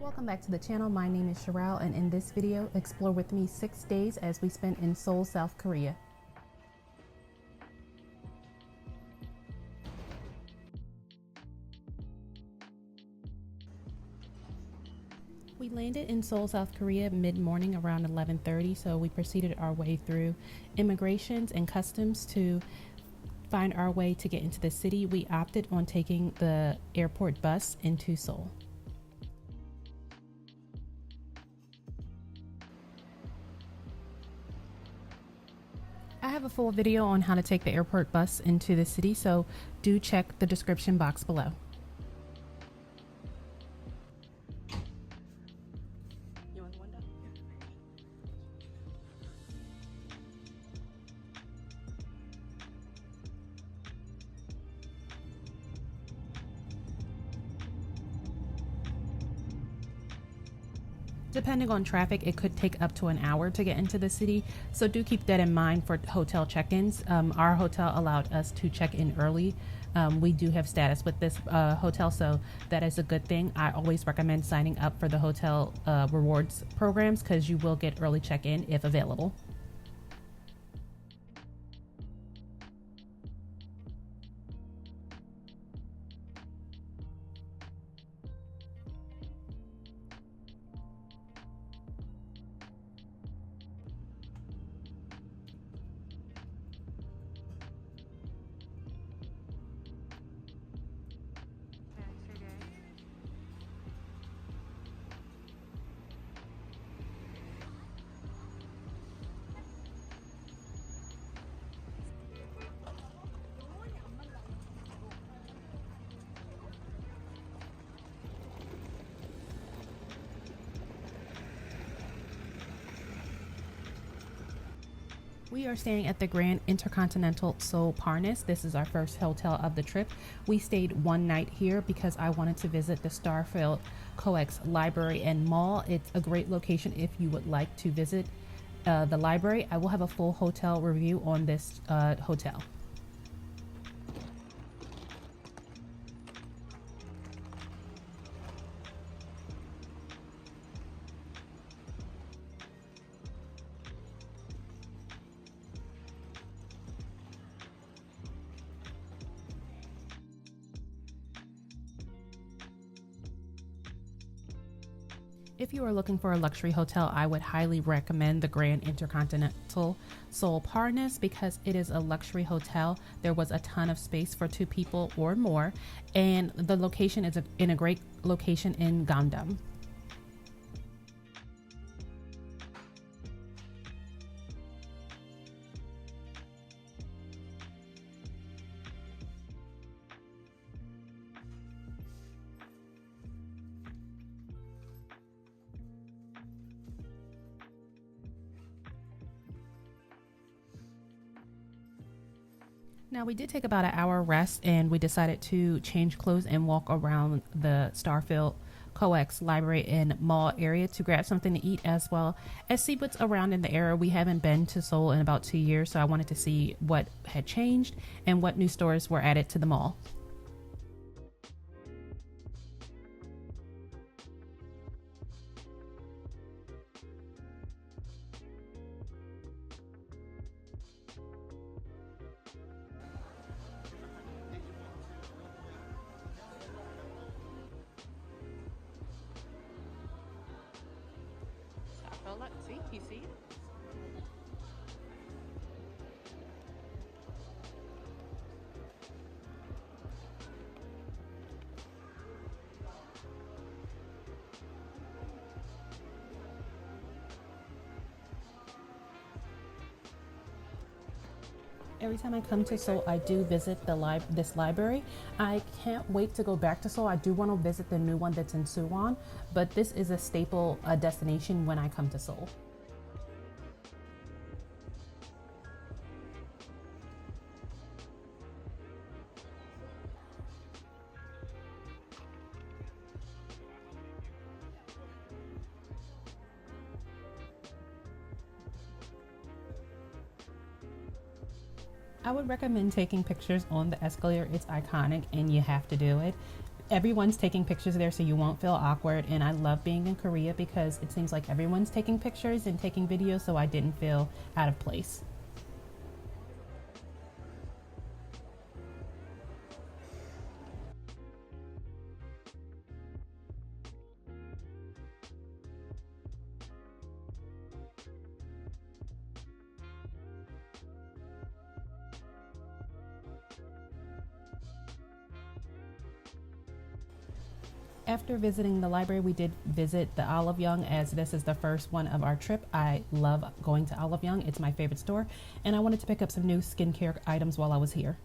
Welcome back to the channel. My name is Sherelle, and in this video, explore with me 6 days as we spent in Seoul, South Korea. We landed in Seoul, South Korea mid-morning around 11:30, so we proceeded our way through immigrations and customs to find our way to get into the city. We opted on taking the airport bus into Seoul. I have a full video on how to take the airport bus into the city, so do check the description box below. You want the window? Depending on traffic, it could take up to an hour to get into the city, so do keep that in mind for hotel check-ins. Our hotel allowed us to check in early. We do have status with this hotel, so that is a good thing. I always recommend signing up for the hotel rewards programs because you will get early check-in if available. We are staying at the Grand Intercontinental Seoul Parnis. This is our first hotel of the trip. We stayed one night here because I wanted to visit the Starfield COEX library and mall. It's a great location if you would like to visit the library. I will have a full hotel review on this hotel. If you are looking for a luxury hotel, I would highly recommend the Grand Intercontinental Seoul Parnis because it is a luxury hotel. There was a ton of space for 2 people or more, and the location is in a great location in Gangdam. Now, we did take about an hour rest and we decided to change clothes and walk around the Starfield COEX library and mall area to grab something to eat, as well as see what's around in the area. We haven't been to Seoul in about 2 years, so I wanted to see what had changed and what new stores were added to the mall. See, you see? Every time I come to Seoul, I do visit this library. I can't wait to go back to Seoul. I do want to visit the new one that's in Suwon, but this is a staple destination when I come to Seoul. I would recommend taking pictures on the escalator. It's iconic and you have to do it. Everyone's taking pictures there, so you won't feel awkward. And I love being in Korea because it seems like everyone's taking pictures and taking videos, so I didn't feel out of place. After visiting the library, we did visit the Olive Young, as this is the first one of our trip. I love going to Olive Young. It's my favorite store, and I wanted to pick up some new skincare items while I was here.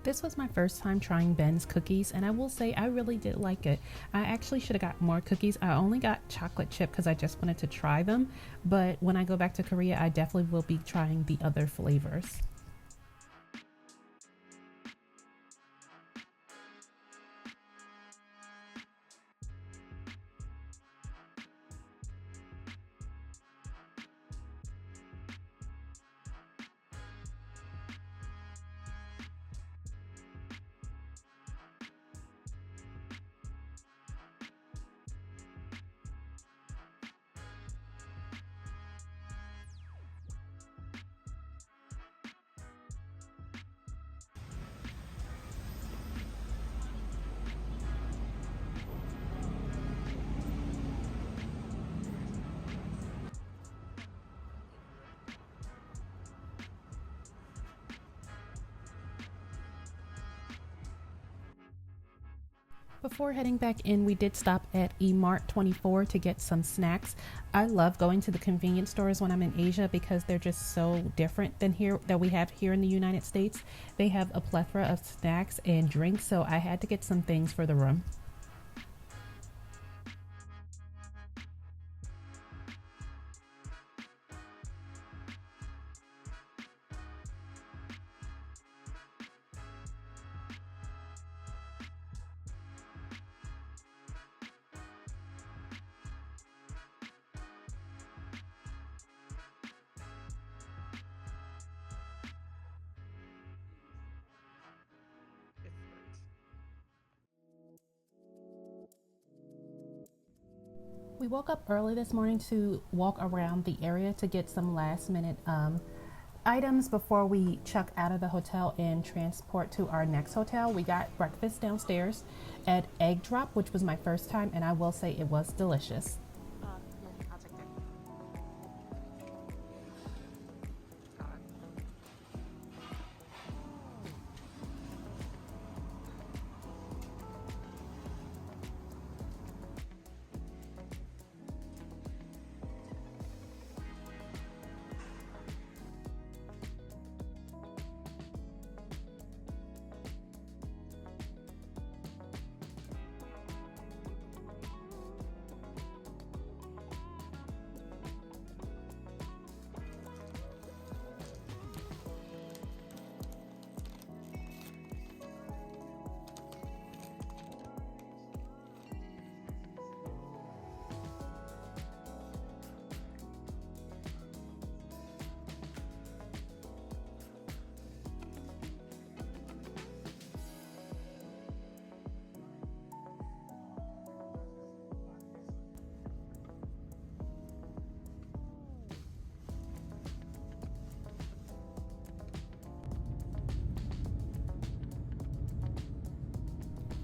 This was my first time trying Ben's cookies, and I will say I really did like it. I actually should have got more cookies. I only got chocolate chip because I just wanted to try them, but when I go back to Korea, I definitely will be trying the other flavors. Before heading back in, we did stop at Emart 24 to get some snacks. I love going to the convenience stores when I'm in Asia because they're just so different than here that we have here in the United States. They have a plethora of snacks and drinks, so I had to get some things for the room. We woke up early this morning to walk around the area to get some last minute items before we check out of the hotel and transport to our next hotel. We got breakfast downstairs at Egg Drop, which was my first time, and I will say it was delicious.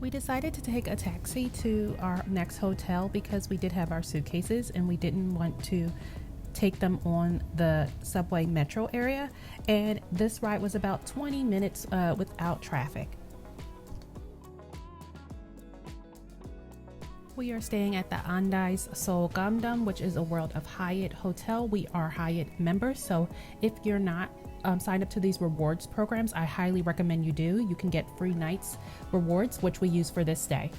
We decided to take a taxi to our next hotel because we did have our suitcases and we didn't want to take them on the subway metro area. And this ride was about 20 minutes without traffic. We are staying at the Hongdae's Seoul Gamdam, which is a World of Hyatt hotel. We are Hyatt members, so if you're not signed up to these rewards programs, I highly recommend you do. You can get free nights rewards, which we use for this stay.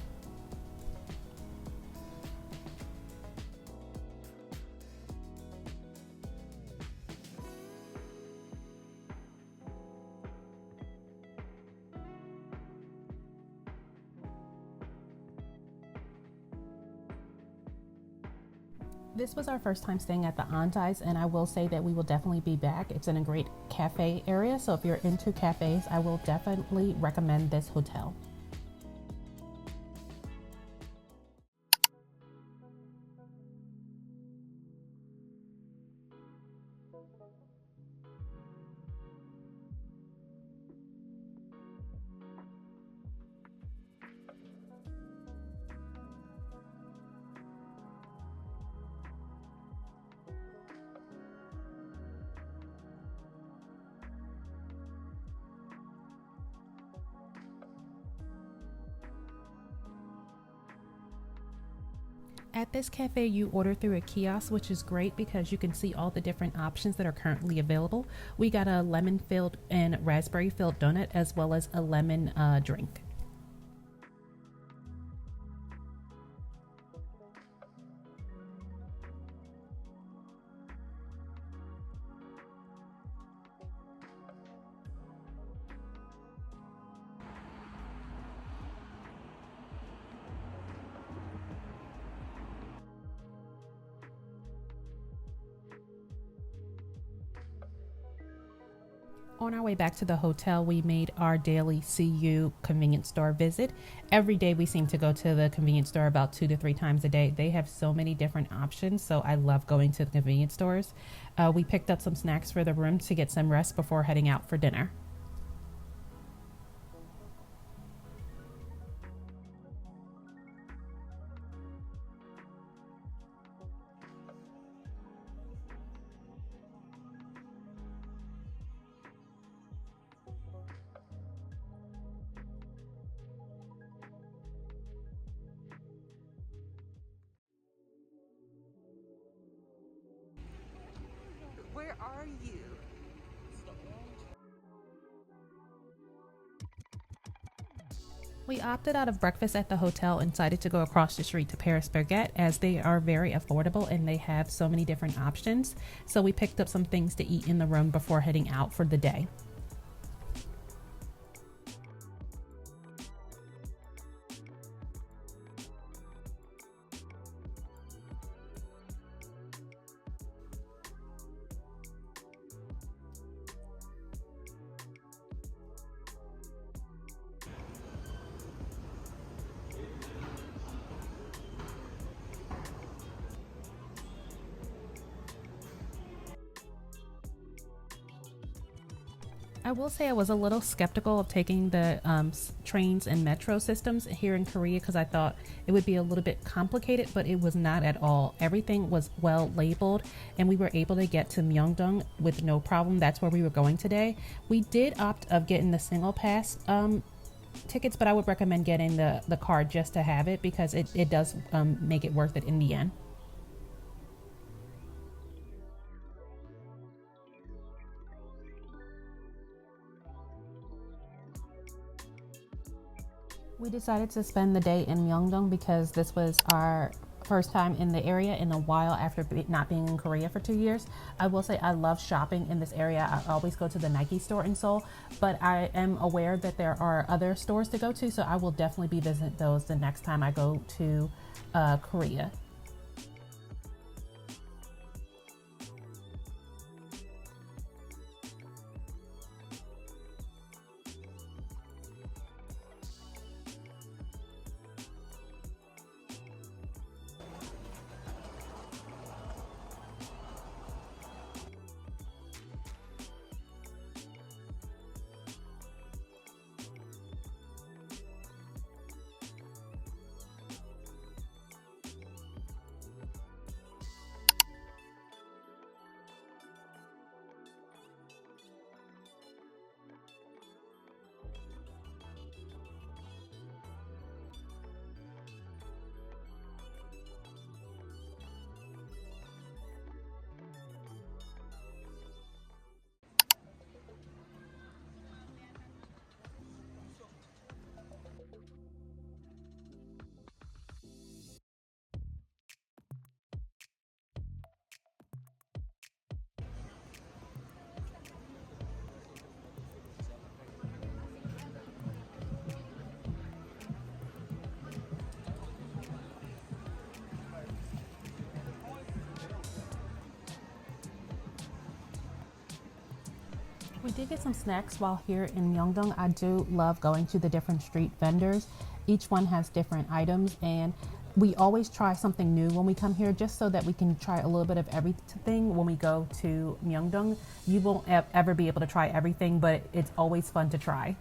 This was our first time staying at the Hongdae's, and I will say that we will definitely be back. It's in a great cafe area, so if you're into cafes, I will definitely recommend this hotel. At this cafe, you order through a kiosk, which is great because you can see all the different options that are currently available. We got a lemon filled and raspberry filled donut, as well as a lemon drink. On our way back to the hotel, we made our daily CU convenience store visit. Every day we seem to go to the convenience store about 2 to 3 times a day. They have so many different options, so I love going to the convenience stores. We picked up some snacks for the room to get some rest before heading out for dinner. Where are you? We opted out of breakfast at the hotel and decided to go across the street to Paris Baguette, as they are very affordable and they have so many different options. So we picked up some things to eat in the room before heading out for the day. I will say I was a little skeptical of taking the trains and metro systems here in Korea because I thought it would be a little bit complicated, but it was not at all. Everything was well labeled and we were able to get to Myeongdong with no problem. That's where we were going today. We did opt of getting the single pass tickets, but I would recommend getting the card just to have it because it does make it worth it in the end. We decided to spend the day in Myeongdong because this was our first time in the area in a while after not being in Korea for 2 years. I will say I love shopping in this area. I always go to the Nike store in Seoul, but I am aware that there are other stores to go to, so I will definitely be visiting those the next time I go to Korea. We did get some snacks while here in Myeongdong. I do love going to the different street vendors. Each one has different items, and we always try something new when we come here just so that we can try a little bit of everything when we go to Myeongdong. You won't ever be able to try everything, but it's always fun to try.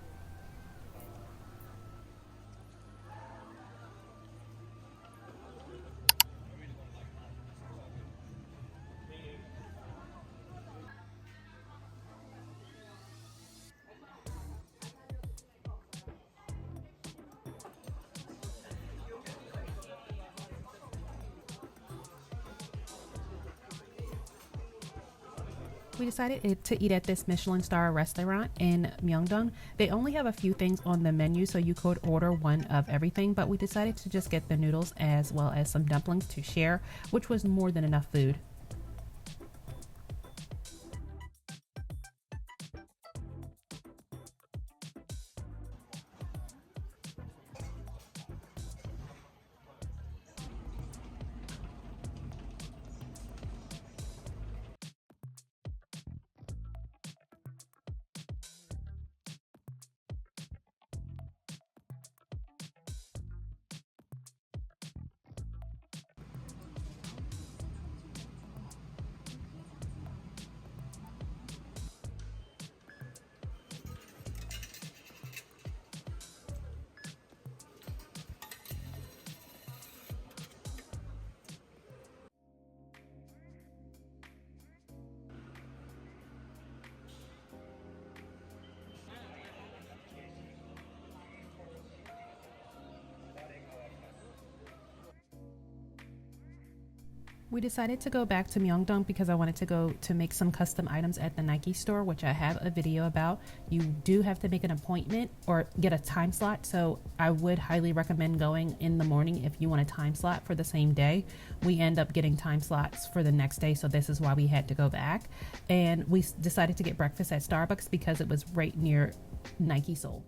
We decided to eat at this Michelin star restaurant in Myeongdong. They only have a few things on the menu, so you could order one of everything, but we decided to just get the noodles as well as some dumplings to share, which was more than enough food. We decided to go back to Myeongdong because I wanted to go to make some custom items at the Nike store, which I have a video about. You do have to make an appointment or get a time slot, so I would highly recommend going in the morning if you want a time slot for the same day. We end up getting time slots for the next day, so this is why we had to go back. And we decided to get breakfast at Starbucks because it was right near Nike Seoul.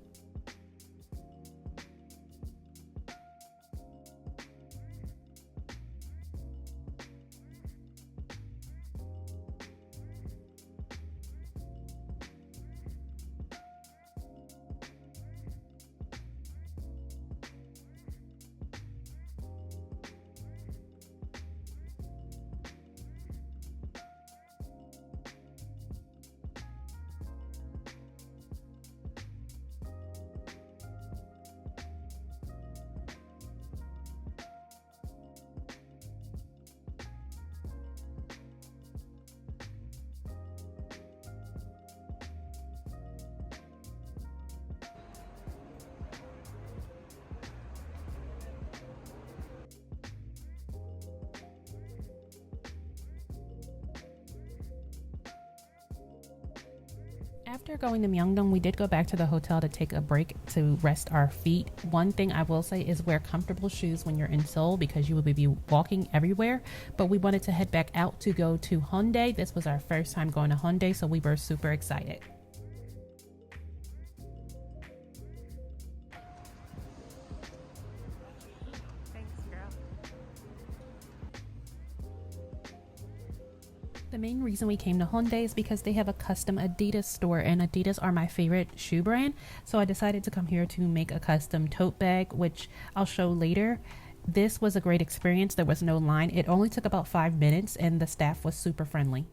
After going to Myeongdong, we did go back to the hotel to take a break to rest our feet. One thing I will say is wear comfortable shoes when you're in Seoul because you will be walking everywhere. But we wanted to head back out to go to Hongdae. This was our first time going to Hongdae, so we were super excited. Thanks, girl. The main reason we came to Hongdae is because they have a custom Adidas store, and Adidas are my favorite shoe brand. So I decided to come here to make a custom tote bag, which I'll show later. This was a great experience. There was no line. It only took about 5 minutes, and the staff was super friendly.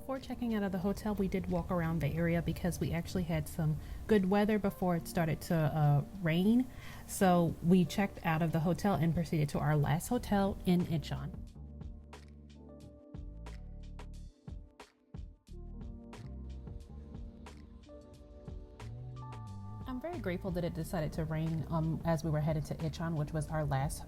Before checking out of the hotel, we did walk around the area because we actually had some good weather before it started to rain. So we checked out of the hotel and proceeded to our last hotel in Incheon. I'm very grateful that it decided to rain as we were headed to Incheon, which was our last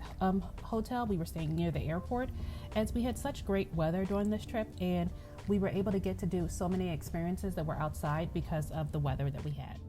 hotel. We were staying near the airport as we had such great weather during this trip, and we were able to get to do so many experiences that were outside because of the weather that we had.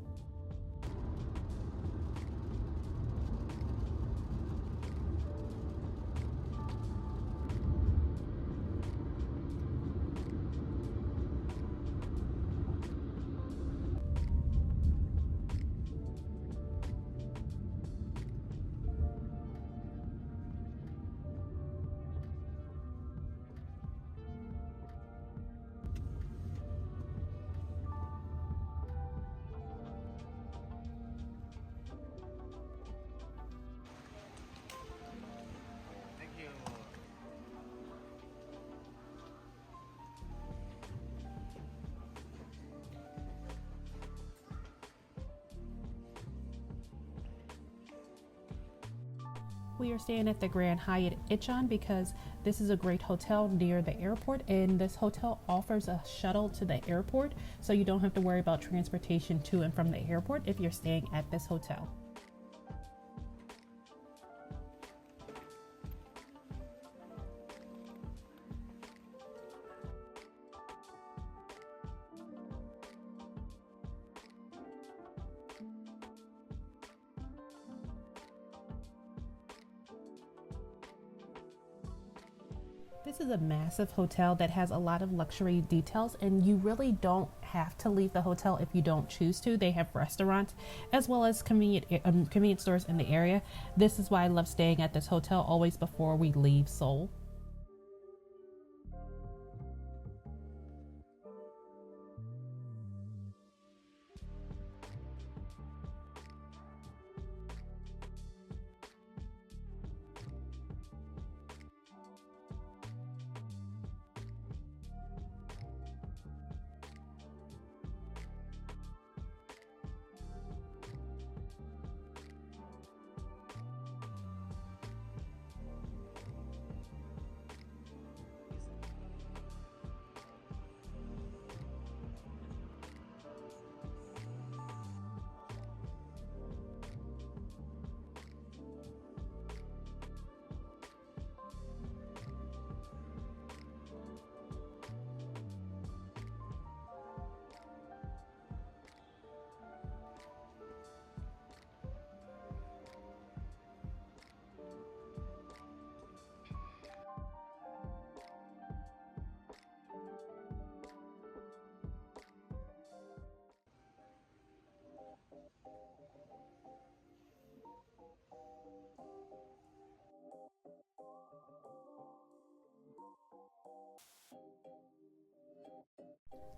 Thank you. We are staying at the Grand Hyatt Incheon because this is a great hotel near the airport, and this hotel offers a shuttle to the airport, so you don't have to worry about transportation to and from the airport if you're staying at this hotel. This is a massive hotel that has a lot of luxury details, and you really don't have to leave the hotel if you don't choose to. They have restaurants as well as convenience stores in the area. This is why I love staying at this hotel always before we leave Seoul.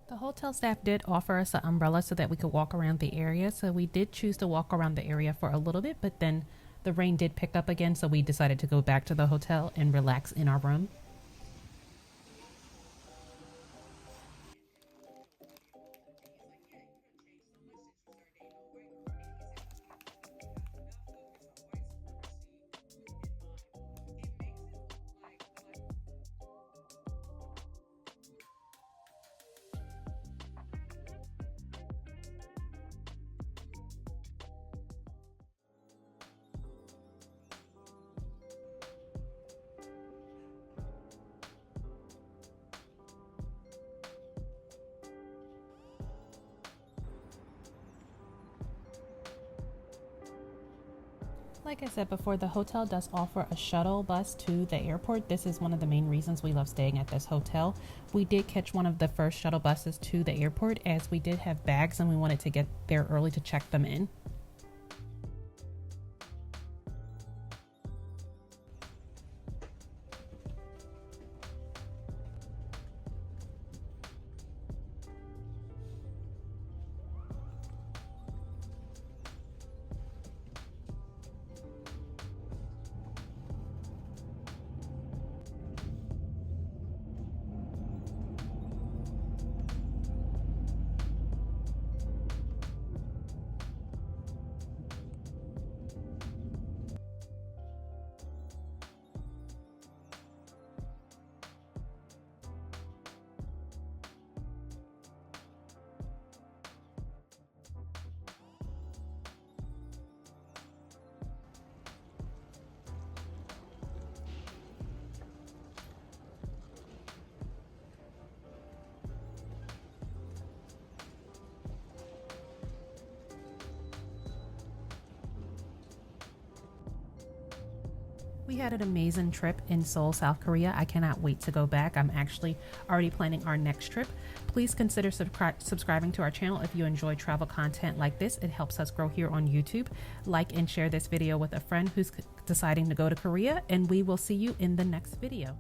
The hotel staff did offer us an umbrella so that we could walk around the area. So we did choose to walk around the area for a little bit, but then the rain did pick up again. So we decided to go back to the hotel and relax in our room. Like I said before, the hotel does offer a shuttle bus to the airport. This is one of the main reasons we love staying at this hotel. We did catch one of the first shuttle buses to the airport as we did have bags and we wanted to get there early to check them in. We had an amazing trip in Seoul, South Korea. I cannot wait to go back. I'm actually already planning our next trip. Please consider subscribing to our channel if you enjoy travel content like this. It helps us grow here on YouTube. Like and share this video with a friend who's deciding to go to Korea, and we will see you in the next video.